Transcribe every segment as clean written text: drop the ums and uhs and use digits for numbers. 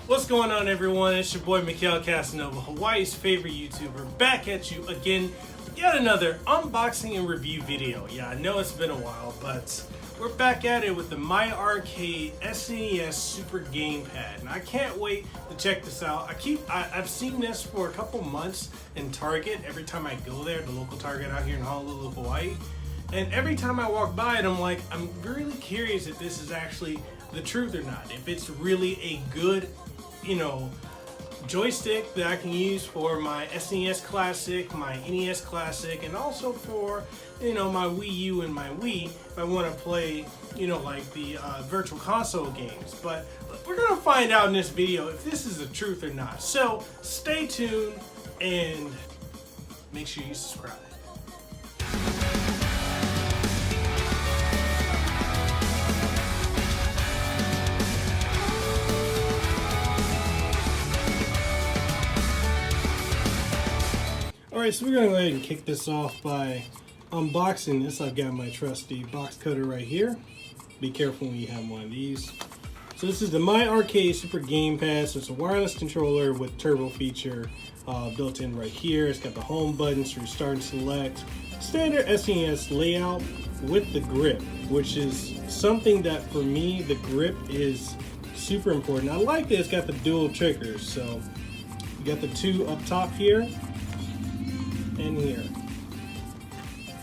What's going on, everyone? It's your boy MekelKasanova, Hawaii's favorite YouTuber, back at you again with yet another unboxing and review video. Yeah, I know it's been a while, but we're back at it with the MyArcade SNES Super Gamepad, and I can't wait to check this out. I've seen this for a couple months in Target every time I go there, the local Target out here in Honolulu, Hawaii. And every time I walk by it, I'm really curious if this is actually the truth or not. If it's really a good, joystick that I can use for my SNES Classic, my NES Classic, and also for, my Wii U and my Wii if I want to play, like the virtual console games. But we're going to find out in this video if this is the truth or not. So stay tuned and make sure you subscribe. Alright, so we're going to go ahead and kick this off by unboxing this. I've got my trusty box cutter right here. Be careful when you have one of these. So this is the MyArcade Super Gamepad. So it's a wireless controller with turbo feature built in right here. It's got the home buttons for start and select. Standard SNES layout with the grip, which is something that for me, the grip is super important. I like that it's got the dual triggers. So you got the two up top here and here.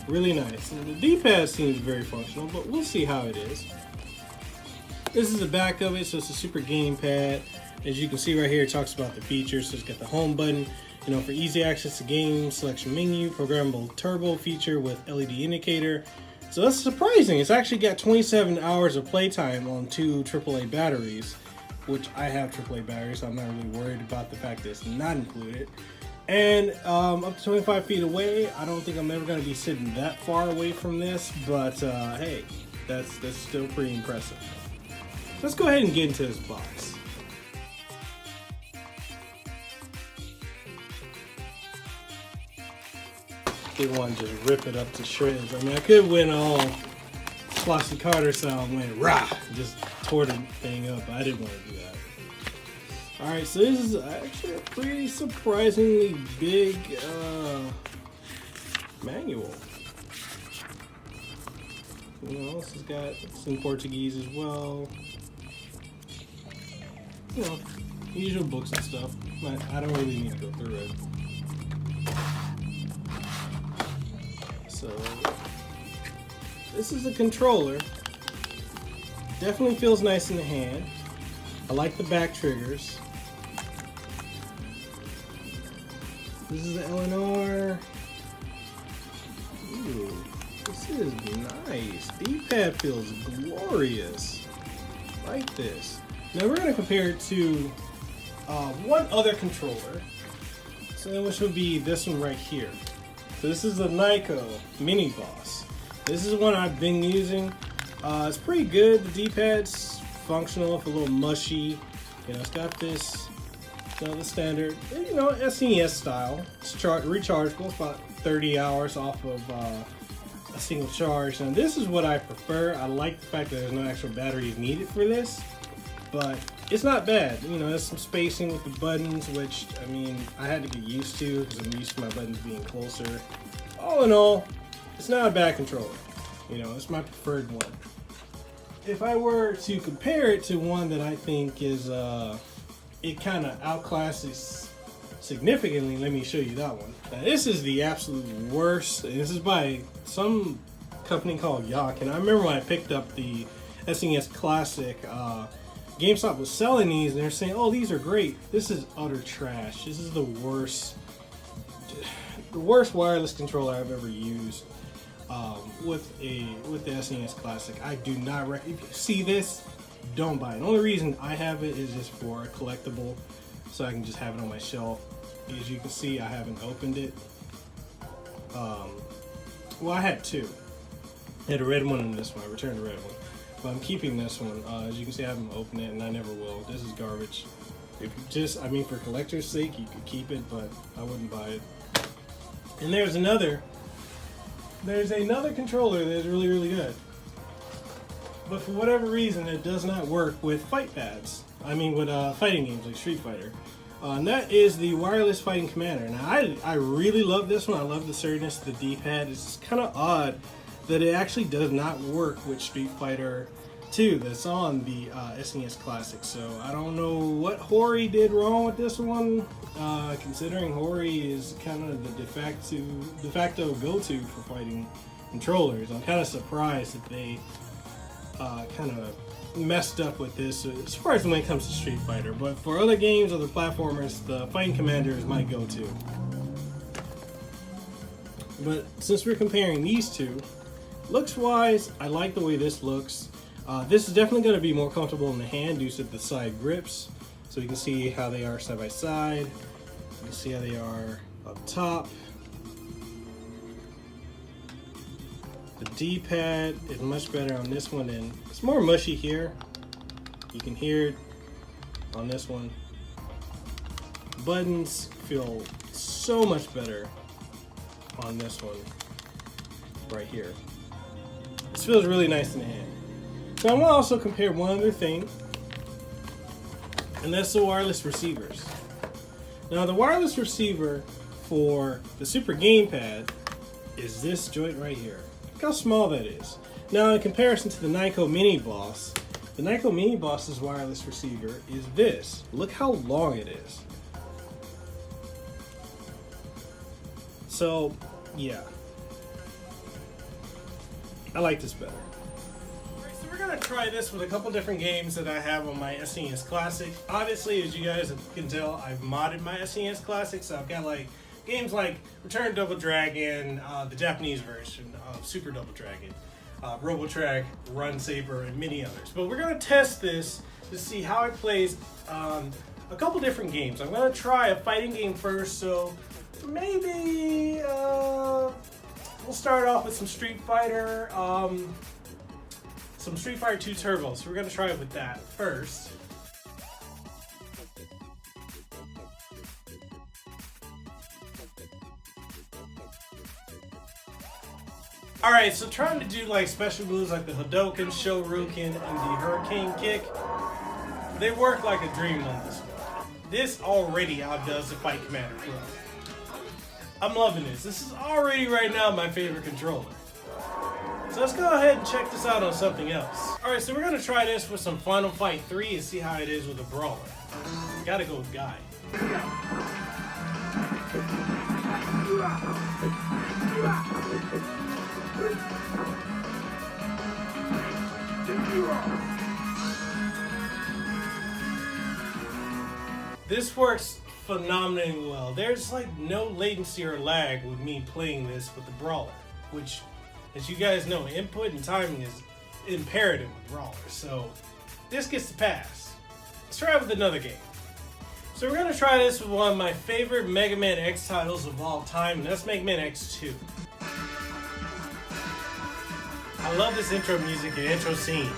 Really nice. And the D-pad seems very functional, but we'll see how it is. This is the back of it, so it's a Super Gamepad. As you can see right here, it talks about the features. So it's got the home button, for easy access to game selection menu, programmable turbo feature with LED indicator. So that's surprising. It's actually got 27 hours of playtime on two AAA batteries, which I have AAA batteries, so I'm not really worried about the fact that it's not included. And up to 25 feet away, I don't think I'm ever going to be sitting that far away from this, but hey, that's still pretty impressive. Let's go ahead and get into this box. Didn't want to just rip it up to shreds. I mean, I could have went all Flossie Carter style and went rah, just tore the thing up, but I didn't want to do that. Alright, so this is actually a pretty surprisingly big manual. This has got some Portuguese as well. Usual books and stuff. But I don't really need to go through it. So, this is a controller. Definitely feels nice in the hand. I like the back triggers. This is the LNR. Ooh, this is nice. D-pad feels glorious. Like this. Now we're going to compare it to one other controller, which would be this one right here. So this is the Mekel Mini Boss. This is one I've been using. It's pretty good. The D-pad's functional, if a little mushy. It's got this, the standard, SNES style. It's rechargeable. It's about 30 hours off of a single charge. And this is what I prefer. I like the fact that there's no actual batteries needed for this, but it's not bad. There's some spacing with the buttons, which I had to get used to because I'm used to my buttons being closer. All in all, it's not a bad controller. It's my preferred one. If I were to compare it to one that I think is, it kind of outclasses significantly, let me show you that one. Now, this is the absolute worst, and this is by some company called Yak. And I remember when I picked up the SNES Classic, GameStop was selling these, and they're saying, "Oh, these are great." This is utter trash. This is the worst wireless controller I've ever used. With the SNES Classic, I do not recommend. If you see this, don't buy it. The only reason I have it is just for a collectible, so I can just have it on my shelf. As you can see, I haven't opened it. Well, I had two. I had a red one and this one. I returned the red one, but I'm keeping this one. As you can see, I haven't opened it, and I never will. This is garbage. If you just, for collector's sake, you could keep it, but I wouldn't buy it. And there's another controller that is really, really good. but for whatever reason it does not work with fight pads. I mean with fighting games like Street Fighter. And that is the wireless fighting commander. Now I really love this one. I love the sturdiness of the D-pad. It's kind of odd that it actually does not work with Street Fighter 2 that's on the SNES Classic. So I don't know what Hori did wrong with this one, considering Hori is kind of the de facto go-to for fighting controllers. I'm kind of surprised that they kind of messed up with this as far as when it comes to Street Fighter. But for other games, other platformers, the fighting commander is my go-to. But since we're comparing these two, looks wise, I like the way this looks. This is definitely going to be more comfortable in the hand due to the side grips. So you can see how they are side by side. You can see how they are up top. The D-pad is much better on this one, and it's more mushy here. You can hear it on this one. Buttons feel so much better on this one right here. This feels really nice in the hand. So I want to also compare one other thing, and that's the wireless receivers. Now the wireless receiver for the Super Gamepad is this joint right here. Look how small that is. Now in comparison to the Nyko Mini Boss, the Nyko Mini Boss's wireless receiver is this. Look how long it is. So yeah, I like this better. Alright, so we're gonna try this with a couple different games that I have on my SNES Classic. Obviously, as you guys can tell, I've modded my SNES Classic, so I've got like games like Return Double Dragon, the Japanese version of Super Double Dragon, Robotrack, Run Saber, and many others. But we're going to test this to see how it plays on a couple different games. I'm going to try a fighting game first, so maybe we'll start off with some Street Fighter 2 Turbo. So we're going to try it with that first. Alright, so trying to do like special moves like the Hadouken, Shoryuken, and the Hurricane Kick, they work like a dream on this one. This already outdoes the Fight Commander Pro. I'm loving this. This is already right now my favorite controller. So let's go ahead and check this out on something else. Alright, so we're going to try this with some Final Fight 3 and see how it is with a brawler. Gotta go with Guy. This works phenomenally well. There's like no latency or lag with me playing this with the brawler, which, as you guys know, input and timing is imperative with brawlers. So this gets the pass. Let's try it with another game. So we're going to try this with one of my favorite Mega Man X titles of all time, and that's Mega Man X2. I love this intro music and intro scene.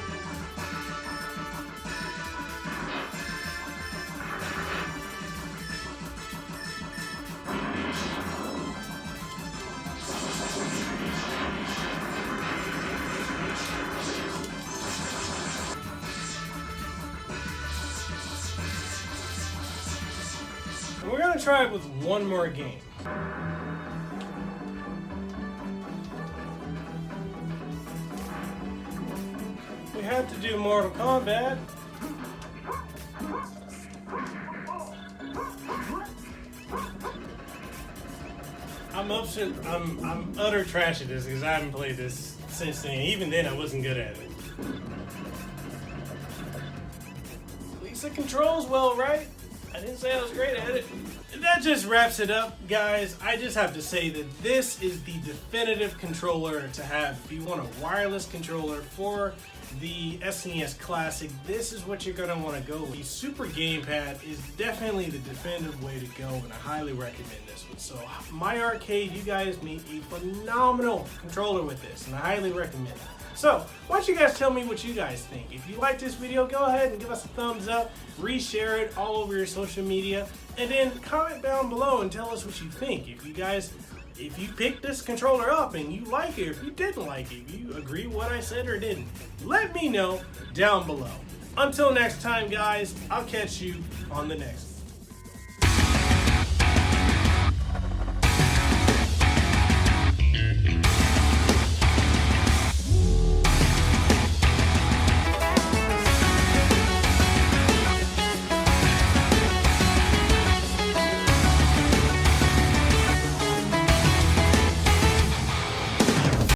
And we're going to try it with one more game. We have to do Mortal Kombat. I'm upset. I'm utter trash at this because I haven't played this since then. Even then, I wasn't good at it. At least it controls well, right? I didn't say I was great at it. And that just wraps it up, guys. I just have to say that this is the definitive controller to have if you want a wireless controller for the SNES Classic. This is what you're going to want to go with. The Super Gamepad is definitely the definitive way to go, and I highly recommend this one. So MyArcade, you guys made a phenomenal controller with this, and I highly recommend it. So why don't you guys tell me what you guys think? If you like this video, go ahead and give us a thumbs up, reshare it all over your social media, and then comment down below and tell us what you think. If you guys if you picked this controller up and you like it, if you didn't like it, if you agree with what I said or didn't, let me know down below. Until next time, guys, I'll catch you on the next